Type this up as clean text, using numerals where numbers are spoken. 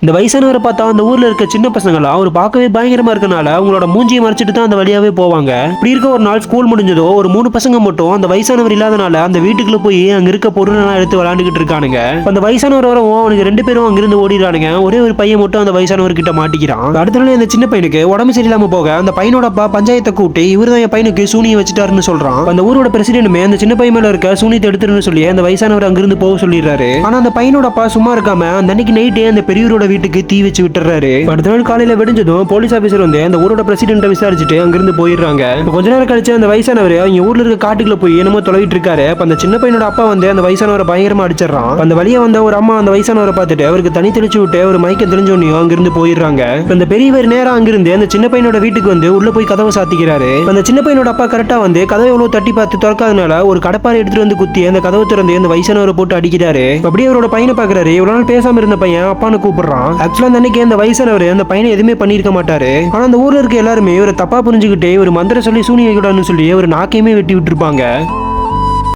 இந்த வயசானவரை பார்த்தா அந்த ஊர்ல இருக்க சின்ன பசங்களா அவர் பார்க்கவே பயங்கரமா இருக்கனால அவங்களோட மூஞ்சியை மறைச்சிட்டு தான் அந்த வழியாவே போவாங்க. இப்படி இருக்க ஒரு நாள் ஸ்கூல் முடிஞ்சதோ ஒரு 3 பசங்க மட்டும் அந்த வயசானவர் இல்லாதனால அந்த வீட்டுக்குள்ள போய் அங்க இருக்க பொருள் எல்லாம் எடுத்து விளையாண்டுகிட்டு இருக்கானுங்க. அந்த வயசானவர் வரவும் அவனுக்கு 2 பேரும் அங்கிருந்து ஓடிடுறானுங்க. ஒரே ஒரு பையன் மட்டும் அந்த வயசானவர் கிட்ட மாட்டிக்கிறான். அடுத்த நாள் அந்த சின்ன பையனுக்கு உடம்பு சரியில்லாம போக அந்த பையனோட அப்பா பஞ்சாயத்தை கூட்டி இவர்தான் என் பையனுக்கு சூனியை வச்சுட்டாருன்னு சொல்றான். அந்த ஊரோட பிரசிடென்ட்மே அந்த சின்ன பையன் மேல இருக்க சூனியத்தை எடுத்துருன்னு சொல்லி அந்த வயசானவர் அங்கிருந்து போக சொல்லிடுறாரு. ஆனா அந்த பையனோட அப்பா சும்மா இருக்காம அந்த அன்னைக்கு நைட்டே அந்த பெரியவரோட வீட்டுக்கு தீ வச்சு விட்டுறாரு. அடுத்த நாள் காலையில விடிஞ்சதும் போலீஸ் ஆபீசர் வந்து அந்த ஊரோட பிரசிடென்ட்டை விசாரிச்சுட்டு அங்கிருந்து போயிடுறாங்க. கொஞ்ச நேரம் கழிச்சு அந்த வயசானவர் அவங்க ஊர்ல இருக்க காட்டுக்குள்ள போய் என்னமோ தொலைவிட்டு இருக்காரு. அந்த சின்ன பையனோட அப்பா வந்து அந்த வயசானவரை பயங்கரமா அடிச்சிடறான். அந்த வழியா வந்த ஒரு அம்மா அந்த வயசானவரை பார்த்துட்டு அவருக்கு தனி தெளிச்சு விட்டு ஒரு மயக்கம் தெரிஞ்சோன்னையும் அங்கிருந்து போயிடுறாங்க. அந்த பெரியவர் நேரம் அங்கிருந்து அந்த சின்ன பையனோட வீட்டுக்கு வந்து உள்ள போய் கதவை சாத்திக்கிறாரு. அந்த சின்ன பையனோட அப்பா கரெக்டா வந்து கதவை எவ்வளவு தட்டி பார்த்து திறக்காதனால ஒரு கடப்பாரை எடுத்துட்டு வந்து குத்தி அந்த கதவை திறந்து அந்த வயசானவரை போட்டு அடிக்கிறாரு. அப்படியே அவரோட பையனை பாக்குறாரு. இவ்வளவு நாள் பேசாம இருந்த பையன் அப்பான்னு கூப்பிடுறான். ஆக்சுவலா அந்த அன்னைக்கு அந்த வயசானவர் அந்த பையனை எதுவுமே பண்ணிருக்க மாட்டாரு. ஆனா அந்த ஊர்ல இருக்க எல்லாருமே இவரை தப்பா புரிஞ்சுக்கிட்டே ஒரு மந்திர சொல்லி சூனிய வைக்கணும்னு சொல்லி ஒரு நாக்கையுமே வெட்டி விட்டுருப்பாங்க.